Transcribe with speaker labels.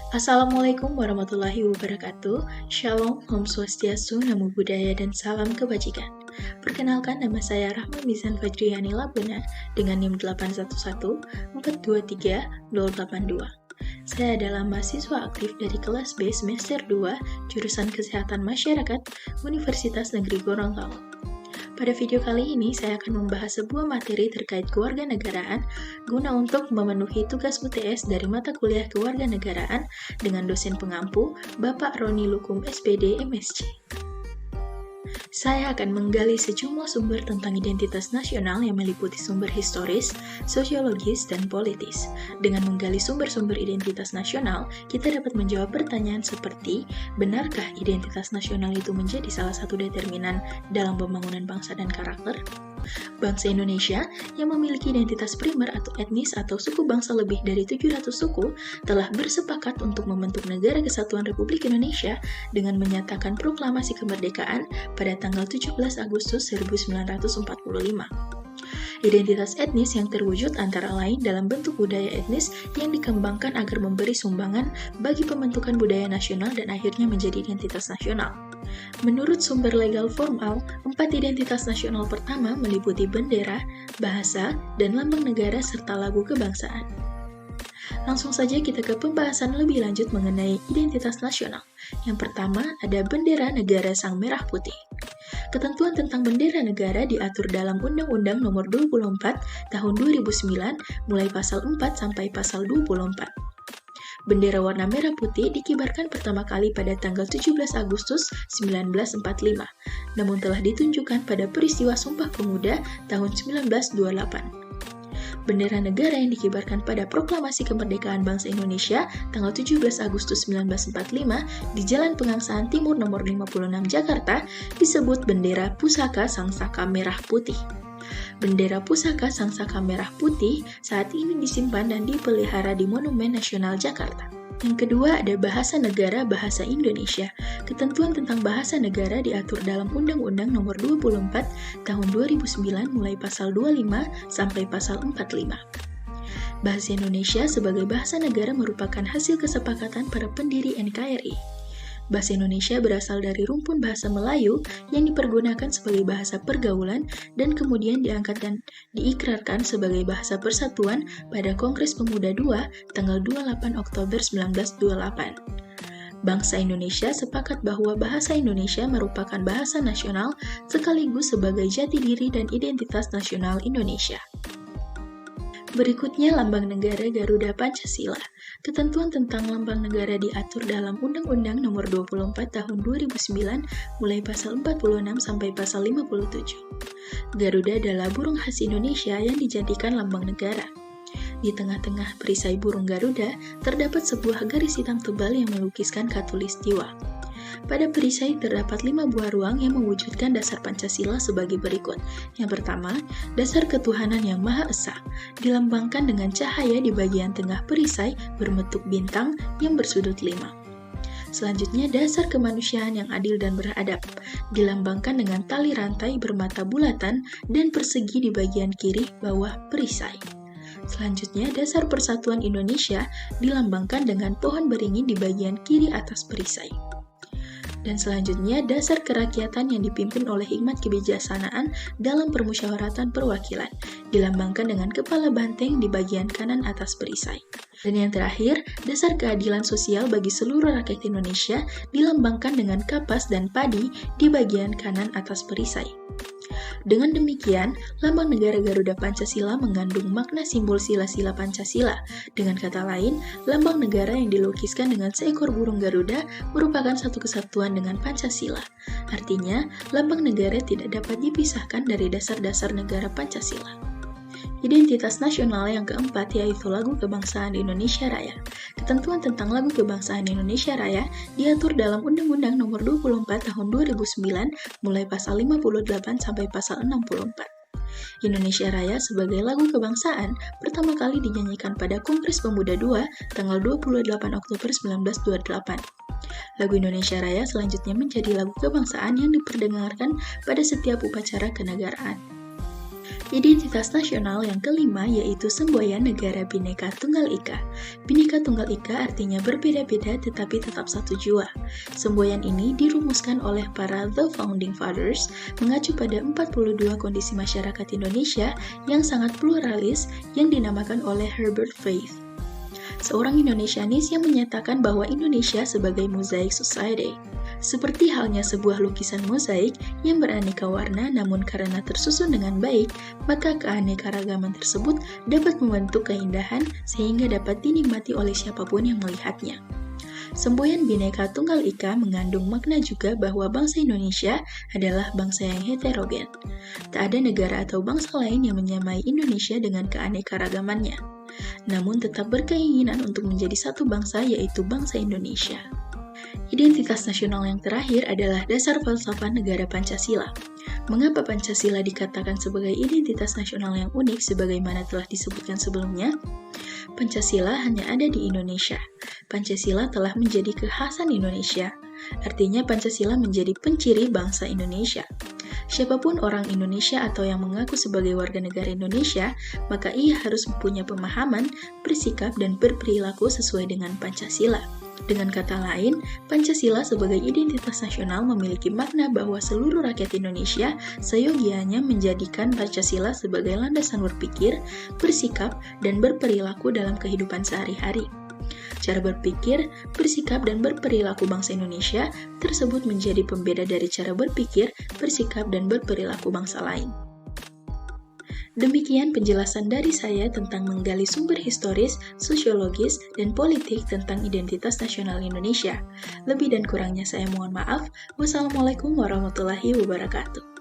Speaker 1: Assalamualaikum warahmatullahi wabarakatuh. Shalom, Om Swastiastu, Namo Buddhaya, dan salam kebajikan. Perkenalkan, nama saya Rahma Mizan Fajriyani Labuna dengan NIM 811-423-082. Saya adalah mahasiswa aktif dari kelas B semester 2, jurusan Kesehatan Masyarakat, Universitas Negeri Gorontalo. Pada video kali ini, saya akan membahas sebuah materi terkait kewarganegaraan guna untuk memenuhi tugas UTS dari mata kuliah kewarganegaraan dengan dosen pengampu, Bapak Roni Lukum SPD MSc. Saya akan menggali sejumlah sumber tentang identitas nasional yang meliputi sumber historis, sosiologis, dan politis. Dengan menggali sumber-sumber identitas nasional, kita dapat menjawab pertanyaan seperti, benarkah identitas nasional itu menjadi salah satu determinan dalam pembangunan bangsa dan karakter? Bangsa Indonesia yang memiliki identitas primer atau etnis atau suku bangsa lebih dari 700 suku telah bersepakat untuk membentuk Negara Kesatuan Republik Indonesia dengan menyatakan proklamasi kemerdekaan pada tanggal 17 Agustus 1945. Identitas etnis yang terwujud antara lain dalam bentuk budaya etnis yang dikembangkan agar memberi sumbangan bagi pembentukan budaya nasional dan akhirnya menjadi identitas nasional. Menurut sumber legal formal, 4 identitas nasional pertama meliputi bendera, bahasa, dan lambang negara serta lagu kebangsaan. Langsung saja kita ke pembahasan lebih lanjut mengenai identitas nasional. Yang pertama ada bendera negara Sang Merah Putih. Ketentuan tentang bendera negara diatur dalam Undang-Undang Nomor 24 Tahun 2009 mulai pasal 4 sampai pasal 24. Bendera warna merah putih dikibarkan pertama kali pada tanggal 17 Agustus 1945, namun telah ditunjukkan pada peristiwa Sumpah Pemuda tahun 1928. Bendera negara yang dikibarkan pada Proklamasi Kemerdekaan Bangsa Indonesia tanggal 17 Agustus 1945 di Jalan Pegangsaan Timur nomor 56 Jakarta disebut bendera Pusaka Sangsaka Merah Putih. Bendera Pusaka Sangsaka Merah Putih saat ini disimpan dan dipelihara di Monumen Nasional Jakarta. Yang kedua ada bahasa negara bahasa Indonesia. Ketentuan tentang bahasa negara diatur dalam Undang-Undang Nomor 24 Tahun 2009 mulai pasal 25 sampai pasal 45. Bahasa Indonesia sebagai bahasa negara merupakan hasil kesepakatan para pendiri NKRI. Bahasa Indonesia berasal dari rumpun bahasa Melayu yang dipergunakan sebagai bahasa pergaulan dan kemudian diangkat dan diikrarkan sebagai bahasa persatuan pada Kongres Pemuda II tanggal 28 Oktober 1928. Bangsa Indonesia sepakat bahwa bahasa Indonesia merupakan bahasa nasional sekaligus sebagai jati diri dan identitas nasional Indonesia. Berikutnya lambang negara Garuda Pancasila. Ketentuan tentang lambang negara diatur dalam Undang-Undang Nomor 24 Tahun 2009 mulai pasal 46 sampai pasal 57. Garuda adalah burung khas Indonesia yang dijadikan lambang negara. Di tengah-tengah perisai burung Garuda terdapat sebuah garis hitam tebal yang melukiskan khatulistiwa. Pada perisai terdapat 5 buah ruang yang mewujudkan dasar Pancasila sebagai berikut. Yang pertama, dasar ketuhanan yang Maha Esa, dilambangkan dengan cahaya di bagian tengah perisai berbentuk bintang yang bersudut 5. Selanjutnya, dasar kemanusiaan yang adil dan beradab, dilambangkan dengan tali rantai bermata bulatan dan persegi di bagian kiri bawah perisai. Selanjutnya, dasar persatuan Indonesia dilambangkan dengan pohon beringin di bagian kiri atas perisai. Dan selanjutnya, dasar kerakyatan yang dipimpin oleh hikmat kebijaksanaan dalam permusyawaratan perwakilan, dilambangkan dengan kepala banteng di bagian kanan atas perisai. Dan yang terakhir, dasar keadilan sosial bagi seluruh rakyat Indonesia, dilambangkan dengan kapas dan padi di bagian kanan atas perisai. Dengan demikian, lambang negara Garuda Pancasila mengandung makna simbol sila-sila Pancasila. Dengan kata lain, lambang negara yang dilukiskan dengan seekor burung Garuda merupakan satu kesatuan dengan Pancasila. Artinya, lambang negara tidak dapat dipisahkan dari dasar-dasar negara Pancasila. Identitas nasional yang keempat yaitu lagu kebangsaan Indonesia Raya. Ketentuan tentang lagu kebangsaan Indonesia Raya diatur dalam Undang-Undang Nomor 24 Tahun 2009 mulai pasal 58 sampai pasal 64. Indonesia Raya sebagai lagu kebangsaan pertama kali dinyanyikan pada Kongres Pemuda II tanggal 28 Oktober 1928. Lagu Indonesia Raya selanjutnya menjadi lagu kebangsaan yang diperdengarkan pada setiap upacara kenegaraan. Identitas nasional yang kelima yaitu semboyan negara Bhinneka Tunggal Ika. Bhinneka Tunggal Ika artinya berbeda-beda tetapi tetap satu jua. Semboyan ini dirumuskan oleh para The Founding Fathers mengacu pada 42 kondisi masyarakat Indonesia yang sangat pluralis yang dinamakan oleh Herbert Faith, seorang Indonesianis yang menyatakan bahwa Indonesia sebagai mosaic society. Seperti halnya sebuah lukisan mozaik yang beraneka warna namun karena tersusun dengan baik, maka keanekaragaman tersebut dapat membentuk keindahan sehingga dapat dinikmati oleh siapapun yang melihatnya. Semboyan Bhinneka Tunggal Ika mengandung makna juga bahwa bangsa Indonesia adalah bangsa yang heterogen. Tak ada negara atau bangsa lain yang menyamai Indonesia dengan keanekaragamannya, namun tetap berkeinginan untuk menjadi satu bangsa yaitu bangsa Indonesia. Identitas nasional yang terakhir adalah dasar falsafah negara Pancasila. Mengapa Pancasila dikatakan sebagai identitas nasional yang unik sebagaimana telah disebutkan sebelumnya? Pancasila hanya ada di Indonesia. Pancasila telah menjadi kekhasan Indonesia. Artinya Pancasila menjadi penciri bangsa Indonesia. Siapapun orang Indonesia atau yang mengaku sebagai warga negara Indonesia, maka ia harus mempunyai pemahaman, bersikap, dan berperilaku sesuai dengan Pancasila. Dengan kata lain, Pancasila sebagai identitas nasional memiliki makna bahwa seluruh rakyat Indonesia seyogianya menjadikan Pancasila sebagai landasan berpikir, bersikap, dan berperilaku dalam kehidupan sehari-hari. Cara berpikir, bersikap, dan berperilaku bangsa Indonesia tersebut menjadi pembeda dari cara berpikir, bersikap, dan berperilaku bangsa lain. Demikian penjelasan dari saya tentang menggali sumber historis, sosiologis, dan politik tentang identitas nasional Indonesia. Lebih dan kurangnya saya mohon maaf. Wassalamualaikum warahmatullahi wabarakatuh.